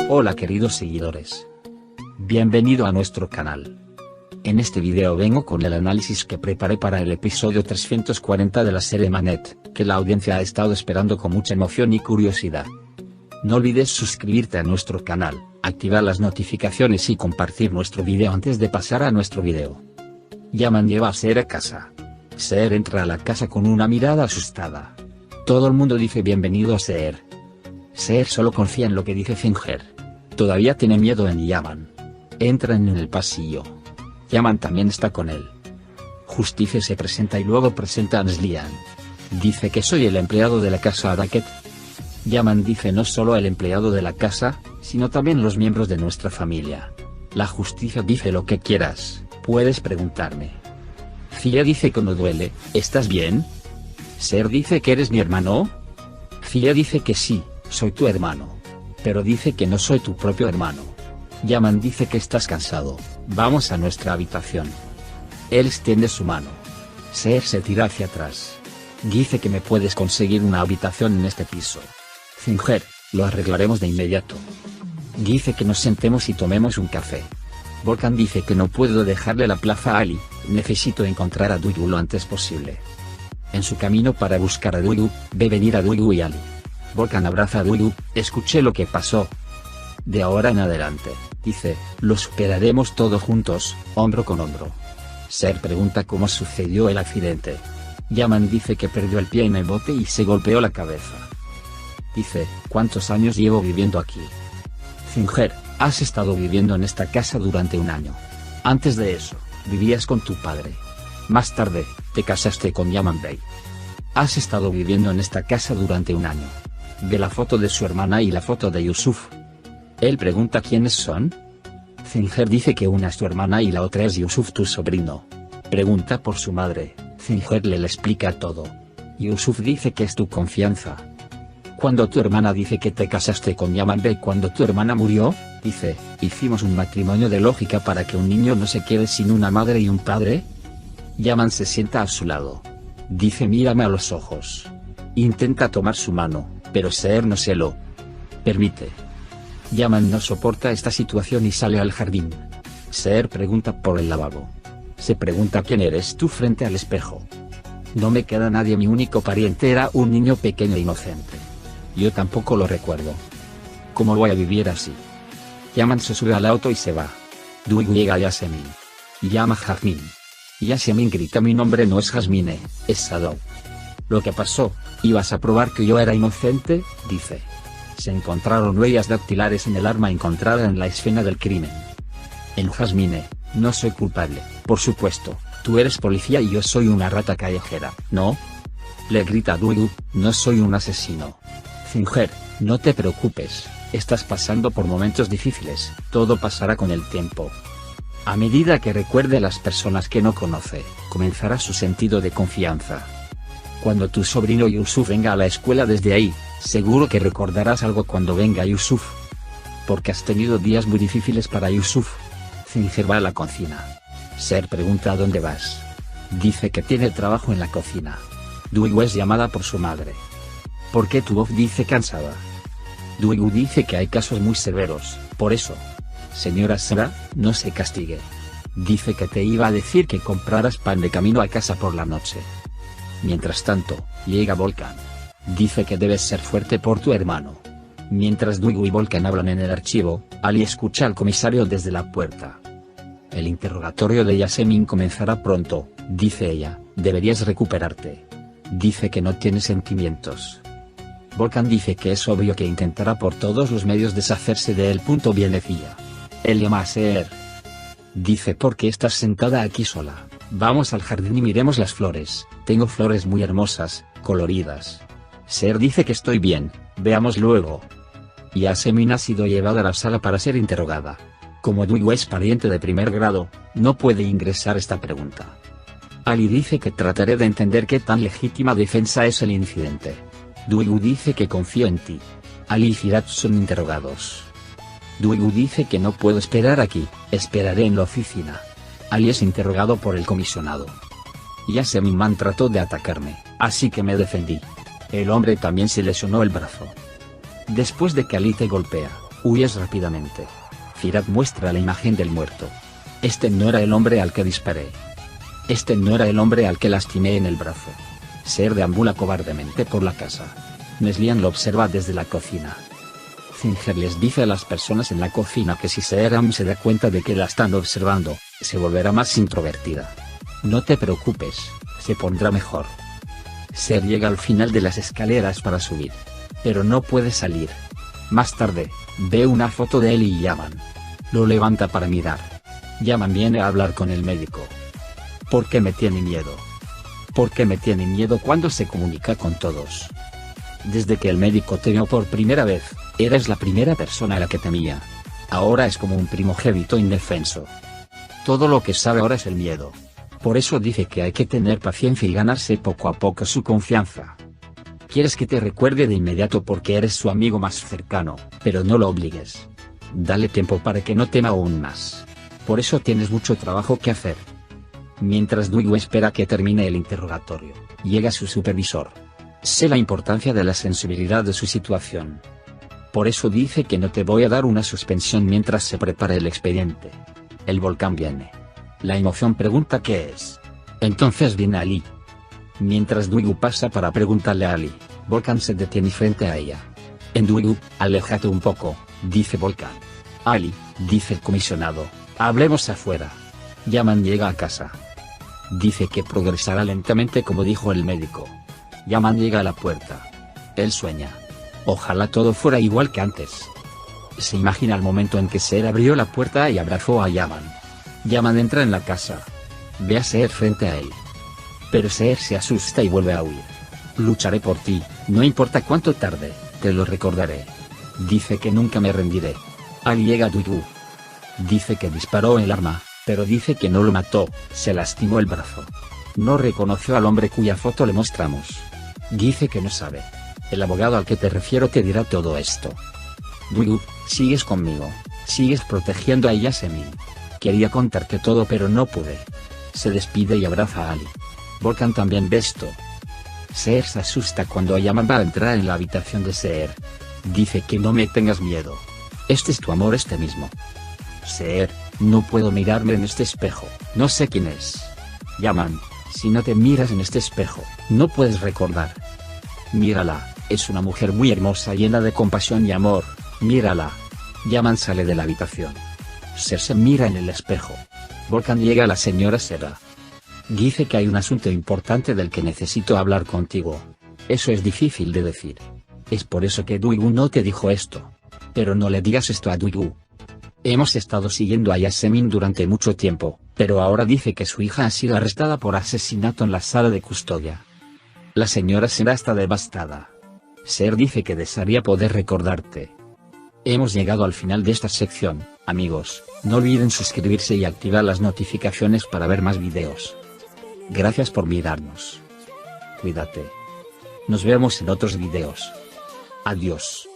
Hola queridos seguidores. Bienvenido a nuestro canal. En este video vengo con el análisis que preparé para el episodio 340 de la serie Manet, que la audiencia ha estado esperando con mucha emoción y curiosidad. No olvides suscribirte a nuestro canal, activar las notificaciones y compartir nuestro video antes de pasar a nuestro video. Yaman lleva a Seher a casa. Seher entra a la casa con una mirada asustada. Todo el mundo dice bienvenido a Seher. Seher solo confía en lo que dice Finger. Todavía tiene miedo en Yaman. Entran en el pasillo. Yaman también está con él. Justice se presenta y luego presenta a Neslihan. Dice que soy el empleado de la casa Araket. Yaman dice no solo el empleado de la casa, sino también los miembros de nuestra familia. La justicia dice lo que quieras, puedes preguntarme. Fia dice que no duele, ¿estás bien? Seher dice que eres mi hermano. Fia dice que sí, soy tu hermano. Pero dice que no soy tu propio hermano. Yaman dice que estás cansado, vamos a nuestra habitación. Él extiende su mano. Seher se tira hacia atrás. Dice que me puedes conseguir una habitación en este piso. Finger, lo arreglaremos de inmediato. Dice que nos sentemos y tomemos un café. Volkan dice que no puedo dejarle la plaza a Ali, necesito encontrar a Duyu lo antes posible. En su camino para buscar a Duyu, ve venir a Duyu y Ali. Volkan abraza a Duyu, escuché lo que pasó. De ahora en adelante, dice, lo superaremos todos juntos, hombro con hombro. Seher pregunta cómo sucedió el accidente. Yaman dice que perdió el pie en el bote y se golpeó la cabeza. Dice, ¿cuántos años llevo viviendo aquí? Finger, has estado viviendo en esta casa durante un año. Antes de eso, vivías con tu padre. Más tarde, te casaste con Yaman Bey. Has estado viviendo en esta casa durante un año. Ve la foto de su hermana y la foto de Yusuf. Él pregunta quiénes son. Finger dice que una es tu hermana y la otra es Yusuf tu sobrino. Pregunta por su madre, Finger le explica todo. Yusuf dice que es tu confianza. Cuando tu hermana dice que te casaste con Yaman Bey cuando tu hermana murió, dice, hicimos un matrimonio de lógica para que un niño no se quede sin una madre y un padre. Yaman se sienta a su lado. Dice mírame a los ojos. Intenta tomar su mano, pero Seher no se lo permite. Yaman no soporta esta situación y sale al jardín. Seher pregunta por el lavabo. Se pregunta quién eres tú frente al espejo. No me queda nadie, mi único pariente era un niño pequeño e inocente. Yo tampoco lo recuerdo. ¿Cómo voy a vivir así? Yaman se sube al auto y se va. Duyu llega a Yasemin. Llama Jasmine. Yasemin grita mi nombre no es Jasmine, es Sadou. Lo que pasó, ibas a probar que yo era inocente, dice. Se encontraron huellas dactilares en el arma encontrada en la escena del crimen. En Jasmine, no soy culpable, por supuesto, tú eres policía y yo soy una rata callejera, ¿no? Le grita Duyu, no soy un asesino. Finger, no te preocupes, estás pasando por momentos difíciles, todo pasará con el tiempo. A medida que recuerde a las personas que no conoce, comenzará su sentido de confianza. Cuando tu sobrino Yusuf venga a la escuela desde ahí, seguro que recordarás algo cuando venga Yusuf. Porque has tenido días muy difíciles para Yusuf. Finger va a la cocina. Seher pregunta a dónde vas. Dice que tiene trabajo en la cocina. Duyu es llamada por su madre. ¿Por qué tu voz dice cansada? Duyu dice que hay casos muy severos, por eso. Señora Sara, no se castigue. Dice que te iba a decir que compraras pan de camino a casa por la noche. Mientras tanto, llega Volkan. Dice que debes ser fuerte por tu hermano. Mientras Duyu y Volkan hablan en el archivo, Ali escucha al comisario desde la puerta. El interrogatorio de Yasemin comenzará pronto, dice ella, deberías recuperarte. Dice que no tiene sentimientos. Volkan dice que es obvio que intentará por todos los medios deshacerse de él. Viene Fia. Él llama a Seher. Dice ¿por qué estás sentada aquí sola? Vamos al jardín y miremos las flores, tengo flores muy hermosas, coloridas. Seher dice que estoy bien, veamos luego. Yasemin ha sido llevada a la sala para ser interrogada. Como Duyu es pariente de primer grado, no puede ingresar esta pregunta. Ali dice que trataré de entender qué tan legítima defensa es el incidente. Duyu dice que confío en ti. Ali y Firat son interrogados. Duyu dice que no puedo esperar aquí, esperaré en la oficina. Ali es interrogado por el comisionado. Yasemin Man trató de atacarme, así que me defendí. El hombre también se lesionó el brazo. Después de que Ali te golpea, Huyes rápidamente. Firat muestra la imagen del muerto. Este no era el hombre al que disparé. Este no era el hombre al que lastimé en el brazo. Seher deambula cobardemente por la casa. Neslihan lo observa desde la cocina. Zinger les dice a las personas en la cocina que si Seher aún se da cuenta de que la están observando, se volverá más introvertida. No te preocupes, se pondrá mejor. Seher llega al final de las escaleras para subir. Pero no puede salir. Más tarde, ve una foto de él y Yaman. Lo levanta para mirar. Yaman viene a hablar con el médico. ¿Por qué me tiene miedo? ¿Por qué me tiene miedo cuando se comunica con todos? Desde que el médico te vio por primera vez, eres la primera persona a la que temía. Ahora es como un primogénito indefenso. Todo lo que sabe ahora es el miedo. Por eso dice que hay que tener paciencia y ganarse poco a poco su confianza. Quieres que te recuerde de inmediato porque eres su amigo más cercano, pero no lo obligues. Dale tiempo para que no tema aún más. Por eso tienes mucho trabajo que hacer. Mientras Duigu espera que termine el interrogatorio, llega su supervisor. Sé la importancia de la sensibilidad de su situación. Por eso dice que no te voy a dar una suspensión mientras se prepara el expediente. El volcán viene. La emoción pregunta qué es. Entonces viene Ali. Mientras Duigu pasa para preguntarle a Ali, Volcán se detiene frente a ella. En Duigu, aléjate un poco, dice Volcán. Ali, dice el comisionado, hablemos afuera. Yaman llega a casa. Dice que progresará lentamente como dijo el médico. Yaman llega a la puerta. Él sueña. Ojalá todo fuera igual que antes. Se imagina el momento en que Seher abrió la puerta y abrazó a Yaman. Yaman entra en la casa. Ve a Seher frente a él. Pero Seher se asusta y vuelve a huir. Lucharé por ti, no importa cuánto tarde, te lo recordaré. Dice que nunca me rendiré. Ali llega a Duigu. Dice que disparó el arma, pero dice que no lo mató, se lastimó el brazo. No reconoció al hombre cuya foto le mostramos. Dice que no sabe. El abogado al que te refiero te dirá todo esto. Duigu, sigues conmigo, sigues protegiendo a Yasemin. Quería contarte todo pero no pude. Se despide y abraza a Ali. Volcán también ve esto. Seher se asusta cuando Yaman va a entrar en la habitación de Seher. Dice que no me tengas miedo. Este es tu amor este mismo. Seher, no puedo mirarme en este espejo, no sé quién es. Yaman, si no te miras en este espejo, no puedes recordar. Mírala, es una mujer muy hermosa llena de compasión y amor, mírala. Yaman sale de la habitación. Seher se mira en el espejo. Volcán llega a la señora Sera. Dice que hay un asunto importante del que necesito hablar contigo. Eso es difícil de decir. Es por eso que Duigu no te dijo esto. Pero no le digas esto a Duigu. Hemos estado siguiendo a Yasemin durante mucho tiempo, pero ahora dice que su hija ha sido arrestada por asesinato en la sala de custodia. La señora Sera está devastada. Seher dice que desearía poder recordarte. Hemos llegado al final de esta sección, amigos, no olviden suscribirse y activar las notificaciones para ver más videos. Gracias por mirarnos. Cuídate. Nos vemos en otros videos. Adiós.